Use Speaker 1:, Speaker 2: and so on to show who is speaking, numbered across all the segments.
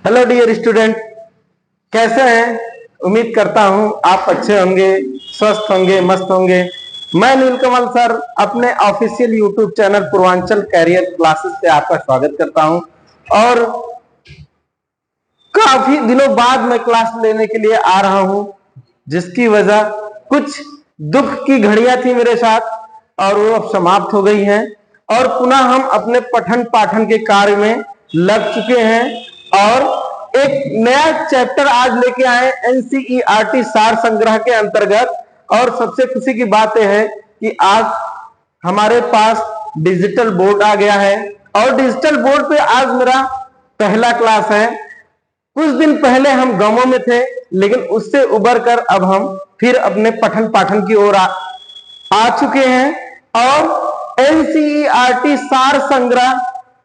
Speaker 1: Hello dear student, कैसे हैं? उम्मीद करता हूं आप अच्छे होंगे, स्वस्थ होंगे, मस्त होंगे। मैं नीलकमल सर अपने official YouTube channel Purvanchal career classes से आपका स्वागत करता हूं। और काफी दिनों बाद मैं क्लास लेने के लिए आ रहा हूं, जिसकी वजह कुछ दुख की घड़ियां थी मेरे साथ और वो अब समाप्त हो गई हैं और पुनः हम अपने पठन पाठन के कार्य में लग चुके हैं। और एक नया चैप्टर आज लेके आए एनसीईआरटी सार संग्रह के अंतर्गत। और सबसे खुशी की बात यह है कि आज हमारे पास डिजिटल बोर्ड आ गया है और डिजिटल बोर्ड पे आज मेरा पहला क्लास है। कुछ दिन पहले हम गांवों में थे, लेकिन उससे उबर कर अब हम फिर अपने पठन पाठन की ओर आ चुके हैं। और एनसीईआरटी सार संग्रह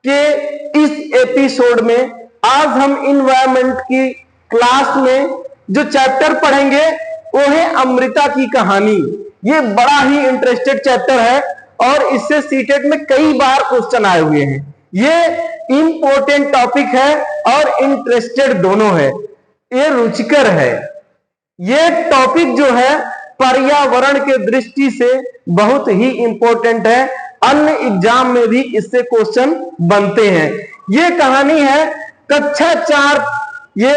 Speaker 1: के इस एपिसोड में आज हम इन्वायरमेंट की क्लास में जो चैप्टर पढ़ेंगे वो है अमृता की कहानी। ये बड़ा ही इंटरेस्टेड चैप्टर है और इससे सीटेट में कई बार क्वेश्चन आए हुए हैं। ये इंपॉर्टेंट टॉपिक है और इंटरेस्टेड दोनों है, ये रुचिकर है। ये टॉपिक जो है पर्यावरण के दृष्टि से बहुत ही इंपॉर्टेंट है, अन्य एग्जाम में भी इससे क्वेश्चन बनते हैं। ये कहानी है कक्षा 4, ये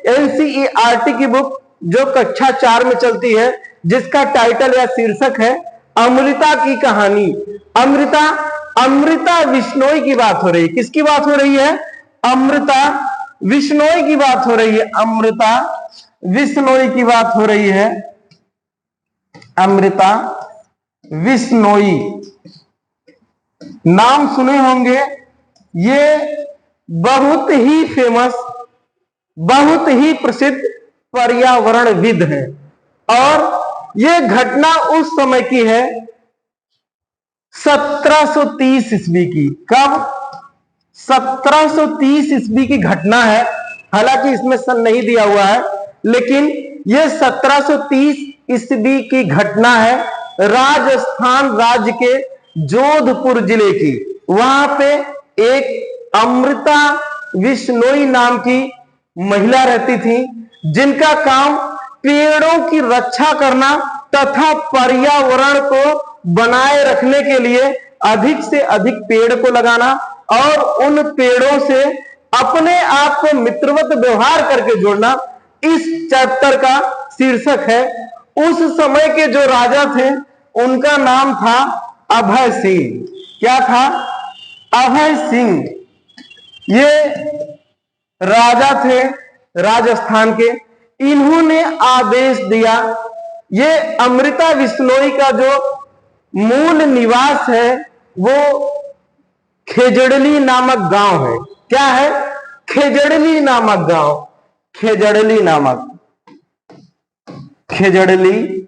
Speaker 1: एनसीईआरटी की बुक जो कक्षा 4 में चलती है, जिसका टाइटल या शीर्षक है अमृता की कहानी। अमृता विश्नोई की बात हो रही है। किसकी बात हो रही है? अमृता विश्नोई की बात हो रही है। अमृता विश्नोई की बात हो रही है। अमृता विश्नोई नाम सुने होंगे। ये बहुत ही फेमस, बहुत ही प्रसिद्ध पर्यावरणविद हैं और यह घटना उस समय की है 1730 ईस्वी की। कब? 1730 ईस्वी की घटना है। हालांकि इसमें सन नहीं दिया हुआ है, लेकिन यह 1730 ईस्वी की घटना है राजस्थान राज्य के जोधपुर जिले की। वहां पे एक अमृता विश्नोई नाम की महिला रहती थी, जिनका काम पेड़ों की रक्षा करना तथा पर्यावरण को बनाए रखने के लिए अधिक से अधिक पेड़ को लगाना और उन पेड़ों से अपने आप को मित्रवत व्यवहार करके जोड़ना इस चैप्टर का शीर्षक है। उस समय के जो राजा थे उनका नाम था अभय सिंह। क्या था? अभय सिंह। ये राजा थे राजस्थान के। इन्होंने आदेश दिया, ये अमृता विश्नोई का जो मूल निवास है वो खेजड़ली नामक गांव है। क्या है? खेजड़ली नामक गांव। खेजड़ली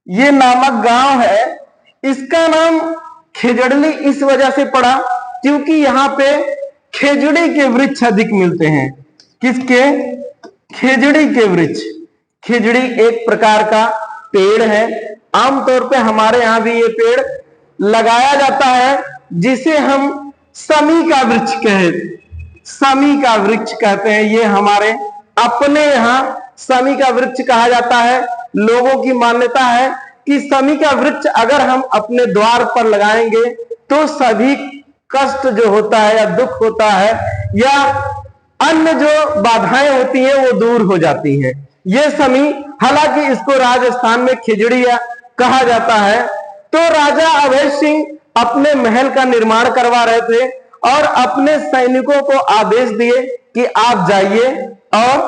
Speaker 1: ये नामक गांव है। इसका नाम खेजड़ली इस वजह से पड़ा क्योंकि यहां पे खेजड़ी के वृक्ष अधिक मिलते हैं। किसके? खेजड़ी के वृक्ष। खेजड़ी एक प्रकार का पेड़ है। आमतौर पे हमारे यहां भी ये पेड़ लगाया जाता है, जिसे हम समी का वृक्ष कहते हैं। ये हमारे अपने यहां समी का वृक्ष कहा जाता है। लोगों की मान्यता है कि समी का वृक्ष अगर हम अपने द्वार पर लगाएंगे तो सभी कष्ट जो होता है या दुख होता है या अन्य जो बाधाएं होती हैं वो दूर हो जाती हैं। ये समी, हालांकि इसको राजस्थान में खिजड़िया कहा जाता है। तो राजा अभय सिंह अपने महल का निर्माण करवा रहे थे और अपने सैनिकों को आदेश दिए कि आप जाइए और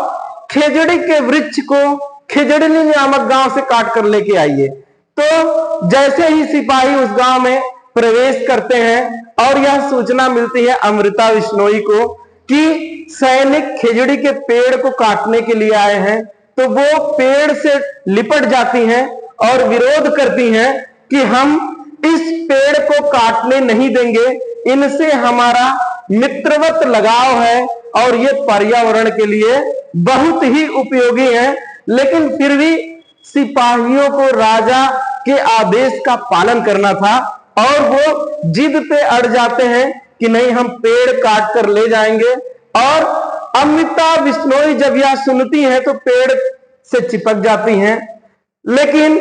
Speaker 1: खेजड़ी के वृक्ष को खेजड़ली नामक गांव से काट कर लेके आइए। तो जैसे ही सिपाही उस गांव में प्रवेश करते हैं और यह सूचना मिलती है अमृता विश्नोई को कि सैनिक खेजड़ी के पेड़ को काटने के लिए आए हैं, तो वो पेड़ से लिपट जाती हैं और विरोध करती हैं कि हम इस पेड़ को काटने नहीं देंगे, इनसे हमारा मित्रवत लगाव है और ये पर्यावरण के लिए बहुत ही उपयोगी है। लेकिन फिर भी सिपाहियों को राजा के आदेश का पालन करना था और वो जिद पे अड़ जाते हैं कि नहीं, हम पेड़ काट कर ले जाएंगे। और अमृता बिश्नोई जब यह सुनती हैं तो पेड़ से चिपक जाती हैं, लेकिन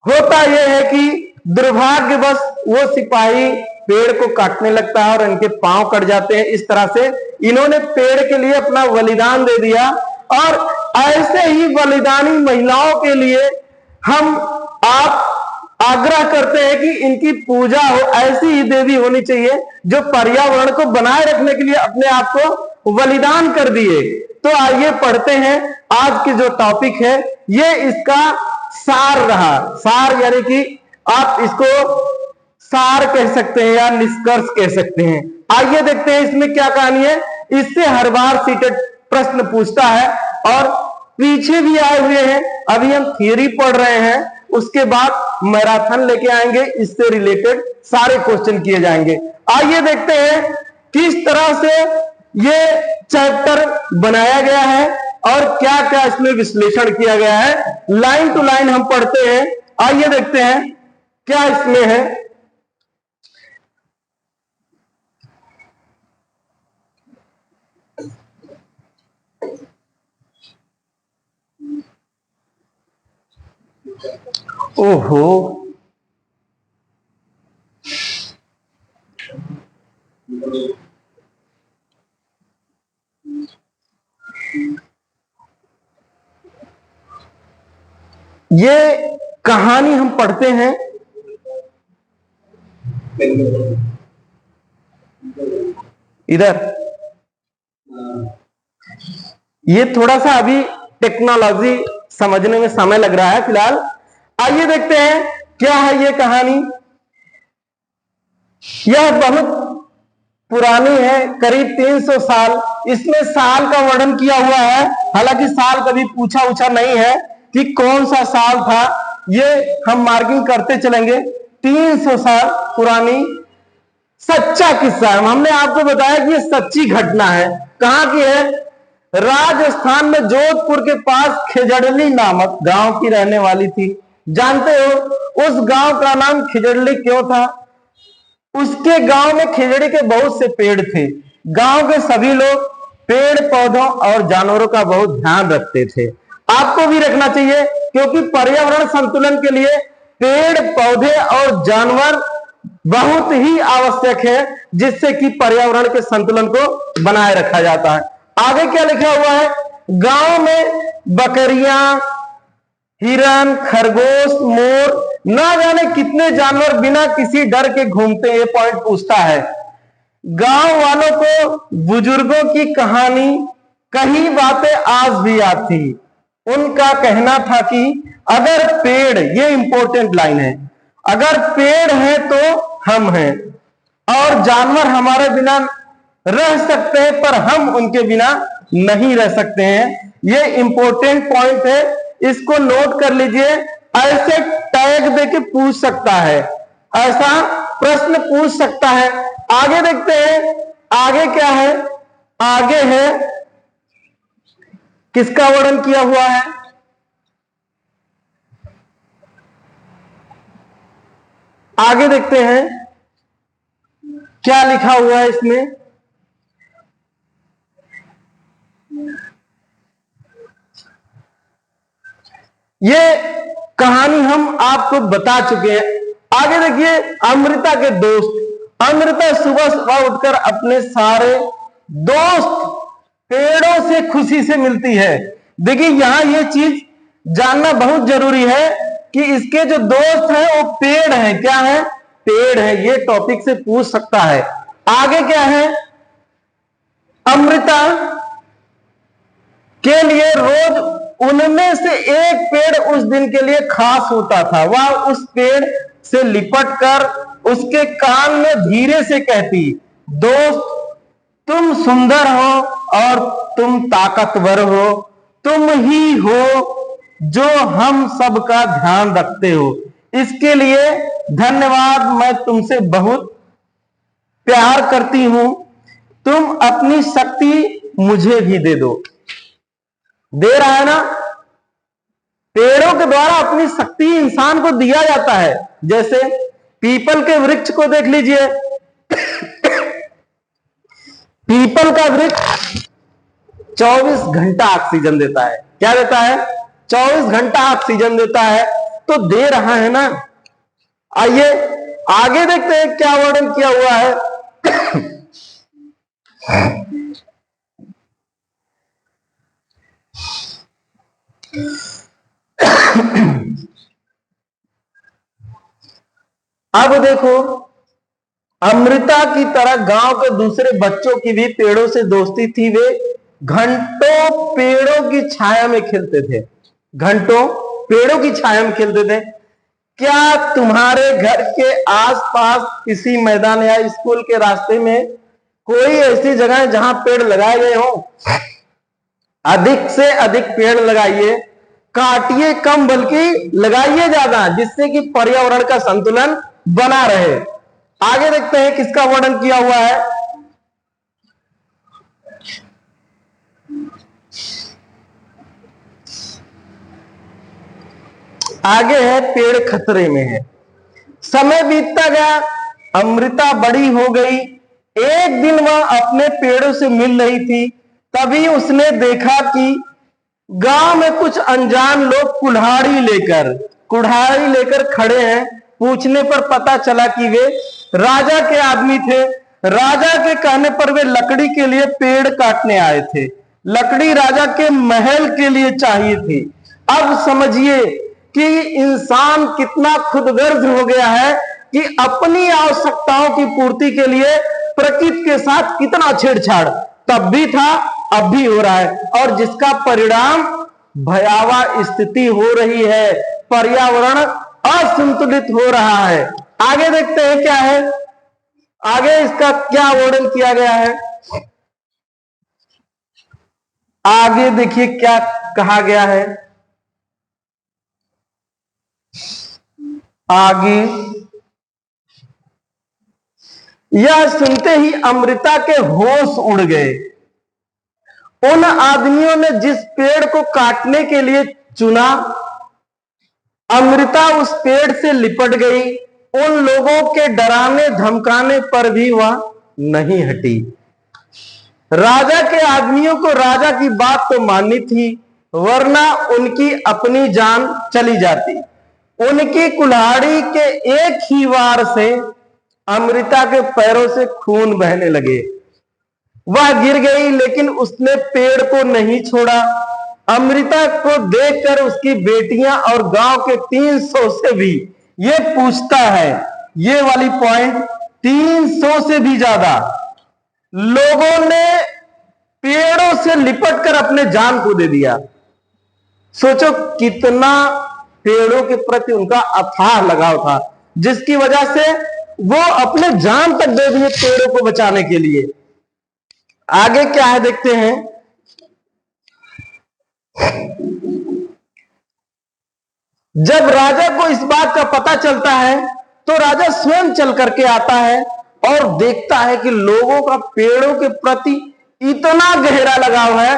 Speaker 1: होता यह है कि दुर्भाग्यवश वो सिपाही पेड़ को काटने लगता है और इनके पांव कट जाते हैं। इस तरह से इन्होंने पेड़ के लिए अपना बलिदान दे दिया। और ऐसे ही बलिदानी महिलाओं के लिए हम आप आग्रह करते हैं कि इनकी पूजा हो। ऐसी ही देवी होनी चाहिए जो पर्यावरण को बनाए रखने के लिए अपने आप को बलिदान कर दिए। तो आइए पढ़ते हैं आज की जो टॉपिक है, ये इसका सार रहा। सार यानी कि आप इसको सार कह सकते हैं या निष्कर्ष कह सकते हैं। आइए देखते हैं इसमें क्या कहानी है। इससे हर बार सीटेड प्रश्न पूछता है और पीछे भी आए हुए हैं। अभी हम थियरी पढ़ रहे हैं, उसके बाद मैराथन लेके आएंगे, इससे रिलेटेड सारे क्वेश्चन किए जाएंगे। आइए देखते हैं किस तरह से ये चैप्टर बनाया गया है और क्या क्या इसमें विश्लेषण किया गया है। लाइन टू लाइन हम पढ़ते हैं। आइए देखते हैं क्या इसमें है। ओहो, ये कहानी हम पढ़ते हैं इधर। ये थोड़ा सा अभी टेक्नोलॉजी समझने में समय लग रहा है फिलहाल। आइए देखते हैं क्या है ये कहानी। यह बहुत पुरानी है, करीब 300 साल। इसमें साल का वर्णन किया हुआ है, हालांकि साल कभी पूछा उछा नहीं है कि कौन सा साल था। ये हम मार्किंग करते चलेंगे। 300 साल पुरानी सच्चा किस्सा है। हमने आपको बताया कि ये सच्ची घटना है। कहां की है? राजस्थान में जोधपुर के पास खिजड़ली नामक गांव की रहने वाली थी। जानते हो उस गांव का नाम खिजड़ली क्यों था? उसके गांव में खिजड़ी के बहुत से पेड़ थे। गांव के सभी लोग पेड़ पौधों और जानवरों का बहुत ध्यान रखते थे। आपको भी रखना चाहिए, क्योंकि पर्यावरण संतुलन के लिए पेड़ पौधे और जानवर बहुत ही आवश्यक है, जिससे कि पर्यावरण के संतुलन को बनाए रखा जाता है। आगे क्या लिखा हुआ है? गांव में बकरियां, हिरन, खरगोश, मोर, ना जाने कितने जानवर बिना किसी डर के घूमते। ये पॉइंट पूछता है। गांव वालों को बुजुर्गों की कहानी, कई बातें आज भी याद थी। उनका कहना था कि अगर पेड़, ये इंपॉर्टेंट लाइन है, अगर पेड़ है तो हम हैं और जानवर हमारे बिना रह सकते हैं, पर हम उनके बिना नहीं रह सकते हैं। ये इंपॉर्टेंट पॉइंट है, इसको नोट कर लीजिए। ऐसे टैग देके पूछ सकता है, ऐसा प्रश्न पूछ सकता है। आगे देखते हैं आगे क्या है। आगे है किसका वर्णन किया हुआ है? आगे देखते हैं क्या लिखा हुआ है इसमें। ये कहानी हम आपको बता चुके हैं। आगे देखिए, अमृता के दोस्त। अमृता सुबह सुबह उठकर अपने सारे दोस्त पेड़ों से खुशी से मिलती है। देखिए यहां ये चीज जानना बहुत जरूरी है कि इसके जो दोस्त हैं वो पेड़ हैं। क्या है? पेड़ है। ये टॉपिक से पूछ सकता है। आगे क्या है? अमृता के लिए रोज उनमें से एक पेड़ उस दिन के लिए खास होता था। वह उस पेड़ से लिपट कर उसके कान में धीरे से कहती, दोस्त तुम सुंदर हो और तुम ताकतवर हो, तुम ही हो जो हम सबका ध्यान रखते हो। इसके लिए धन्यवाद। मैं तुमसे बहुत प्यार करती हूं। तुम अपनी शक्ति मुझे भी दे दो। दे रहा है ना? पेड़ों के द्वारा अपनी शक्ति इंसान को दिया जाता है। जैसे पीपल के वृक्ष को देख लीजिए। पीपल का वृक्ष 24 घंटा ऑक्सीजन देता है। क्या देता है? 24 घंटा ऑक्सीजन देता है। तो दे रहा है ना। आइए आगे देखते हैं क्या वर्णन किया हुआ है। अब देखो, अमृता की तरह गांव के दूसरे बच्चों की भी पेड़ों से दोस्ती थी। वे घंटों पेड़ों की छाया में खेलते थे। घंटों पेड़ों की छाया में खेलते थे। क्या तुम्हारे घर के आसपास किसी मैदान या स्कूल के रास्ते में कोई ऐसी जगह है जहां पेड़ लगाए गए हो? अधिक से अधिक पेड़ लगाइए, काटिए कम बल्कि लगाइए ज्यादा, जिससे कि पर्यावरण का संतुलन बना रहे। आगे देखते हैं किसका वर्णन किया हुआ है। आगे है पेड़ खतरे में है। समय बीतता गया, अमृता बड़ी हो गई। एक दिन वह अपने पेड़ों से मिल रही थी, तभी उसने देखा कि गांव में कुछ अनजान लोग कुल्हाड़ी लेकर खड़े हैं। पूछने पर पता चला कि वे राजा के आदमी थे। राजा के कहने पर वे लकड़ी के लिए पेड़ काटने आए थे। लकड़ी राजा के महल के लिए चाहिए थी। अब समझिए कि इंसान कितना खुदगर्ज हो गया है कि अपनी आवश्यकताओं की पूर्ति के लिए प्रकृति के साथ कितना छेड़छाड़ तब भी था, अब भी हो रहा है, और जिसका परिणाम भयावह स्थिति हो रही है। पर्यावरण असंतुलित हो रहा है। आगे देखते हैं क्या है, आगे इसका क्या वर्णन किया गया है। आगे देखिए क्या कहा गया है। आगे यह सुनते ही अमृता के होश उड़ गए। उन आदमियों ने जिस पेड़ को काटने के लिए चुना, अमृता उस पेड़ से लिपट गई। उन लोगों के डराने धमकाने पर भी वह नहीं हटी। राजा के आदमियों को राजा की बात तो माननी थी, वरना उनकी अपनी जान चली जाती। उनकी कुल्हाड़ी के एक ही वार से अमृता के पैरों से खून बहने लगे। वह गिर गई, लेकिन उसने पेड़ को नहीं छोड़ा। अमृता को देखकर उसकी बेटियां और गांव के 300 से भी ये पूछता है, ये वाली पॉइंट, 300 से भी ज्यादा लोगों ने पेड़ों से लिपट कर अपने जान को दे दिया। सोचो कितना पेड़ों के प्रति उनका अथाह लगाव था, जिसकी वजह से वो अपने जान तक दे दिए पेड़ों को बचाने के लिए। आगे क्या है देखते हैं। जब राजा को इस बात का पता चलता है तो राजा स्वयं चल करके आता है और देखता है कि लोगों का पेड़ों के प्रति इतना गहरा लगाव है।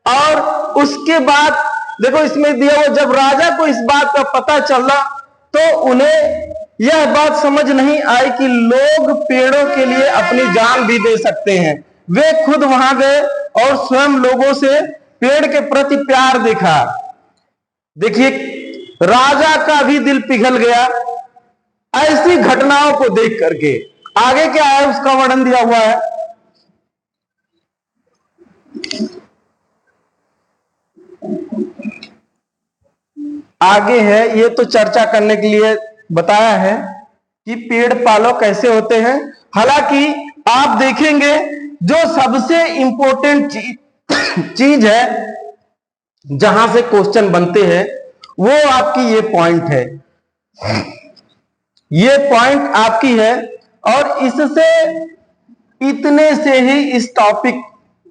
Speaker 1: और उसके बाद देखो इसमें दिया हुआ, जब राजा को इस बात का पता चला तो उन्हें यह बात समझ नहीं आई कि लोग पेड़ों के लिए अपनी जान भी दे सकते हैं। वे खुद वहां गए और स्वयं लोगों से पेड़ के प्रति प्यार दिखा। देखिए राजा का भी दिल पिघल गया ऐसी घटनाओं को देख करके। आगे क्या है उसका वर्णन दिया हुआ है। आगे है, ये तो चर्चा करने के लिए बताया है कि पेड़ पालो कैसे होते हैं। हालांकि आप देखेंगे जो सबसे इंपॉर्टेंट चीज है जहां से क्वेश्चन बनते हैं वो आपकी ये पॉइंट है। ये पॉइंट आपकी है और इससे इतने से ही इस टॉपिक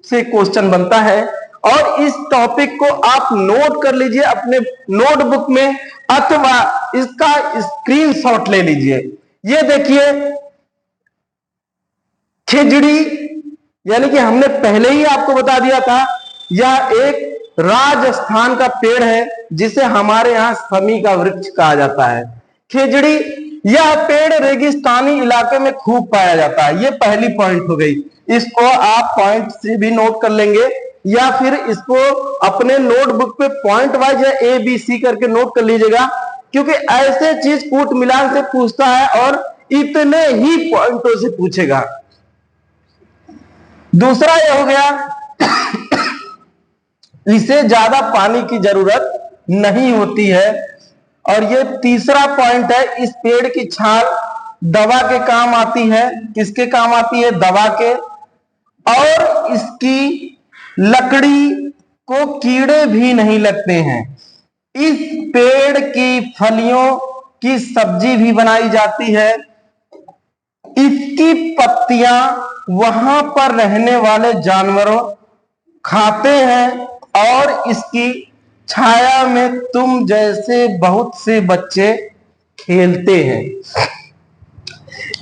Speaker 1: से क्वेश्चन बनता है। और इस टॉपिक को आप नोट कर लीजिए अपने नोटबुक में अथवा इसका स्क्रीनशॉट ले लीजिए। ये देखिए खिजड़ी, यानी कि हमने पहले ही आपको बता दिया था, यह एक राजस्थान का पेड़ है जिसे हमारे यहां शमी का वृक्ष कहा जाता है। खिजड़ी, यह पेड़ रेगिस्तानी इलाके में खूब पाया जाता है। ये पहली पॉइंट हो गई, इसको आप पॉइंट से भी नोट कर लेंगे। या फिर इसको अपने नोटबुक पे पॉइंट वाइज या ABC करके नोट कर लीजिएगा, क्योंकि ऐसे चीज कूट मिलान से पूछता है और इतने ही पॉइंटों से पूछेगा। दूसरा यह हो गया इसे ज्यादा पानी की जरूरत नहीं होती है। और ये तीसरा पॉइंट है, इस पेड़ की छाल दवा के काम आती है। किसके काम आती है? दवा के। और इसकी लकड़ी को कीड़े भी नहीं लगते हैं। इस पेड़ की फलियों की सब्जी भी बनाई जाती है। इसकी पत्तियां वहां पर रहने वाले जानवरों खाते हैं और इसकी छाया में तुम जैसे बहुत से बच्चे खेलते हैं।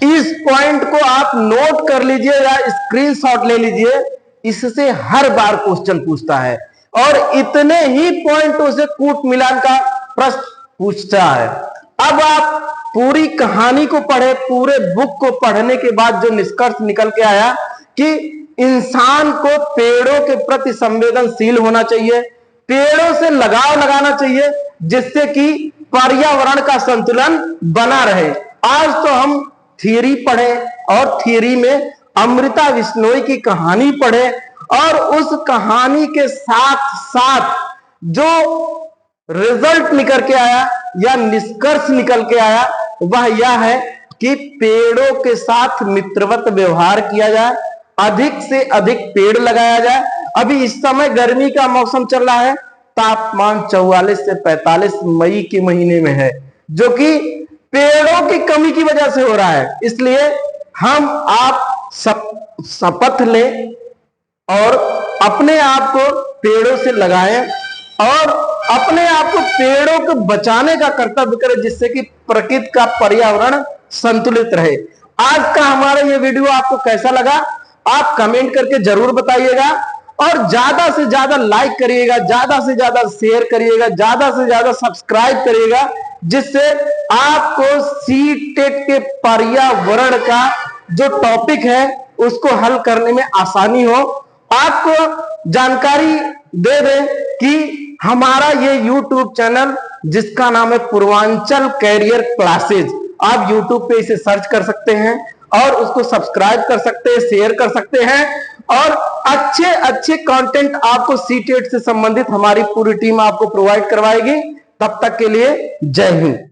Speaker 1: इस पॉइंट को आप नोट कर लीजिए या स्क्रीनशॉट ले लीजिए, इससे हर बार क्वेश्चन पूछता है और इतने ही पॉइंटों से कूट मिलान का प्रश्न पूछता है। अब आप पूरी कहानी को पढ़े, पूरे बुक को पढ़ने के बाद जो निष्कर्ष निकल के आया कि इंसान को पेड़ों के प्रति संवेदनशील होना चाहिए, पेड़ों से लगाव लगाना चाहिए, जिससे कि पर्यावरण का संतुलन बना रहे। आज तो हम थियरी पढ़े और थियरी में अमृता बिश्नोई की कहानी पढ़े और उस कहानी के साथ साथ जो रिजल्ट निकल के आया या निष्कर्ष निकल के आया वह यह है कि पेड़ों के साथ मित्रवत व्यवहार किया जाए, अधिक से अधिक पेड़ लगाया जाए। अभी इस समय गर्मी का मौसम चल रहा है, तापमान 44 से 45 मई के महीने में है, जो कि पेड़ों की कमी की वजह से हो रहा है। इसलिए हम आप शपथ लें और अपने आप को पेड़ों से लगाएं और अपने आप को पेड़ों को बचाने का कर्तव्य करें, जिससे कि प्रकृति का पर्यावरण संतुलित रहे। आज का हमारा ये वीडियो आपको कैसा लगा आप कमेंट करके जरूर बताइएगा और ज्यादा से ज्यादा लाइक करिएगा, ज्यादा से ज्यादा शेयर करिएगा, ज्यादा से ज्यादा सब्सक्राइब करिएगा, जिससे आपको सीटेट के पर्यावरण का जो टॉपिक है उसको हल करने में आसानी हो। आपको जानकारी दे दें कि हमारा ये YouTube चैनल जिसका नाम है पूर्वांचल कैरियर क्लासेज, आप YouTube पे इसे सर्च कर सकते हैं और उसको सब्सक्राइब कर सकते हैं, शेयर कर सकते हैं और अच्छे अच्छे कंटेंट आपको सीटेट से संबंधित हमारी पूरी टीम आपको प्रोवाइड करवाएगी। तब तक के लिए जय हिंद।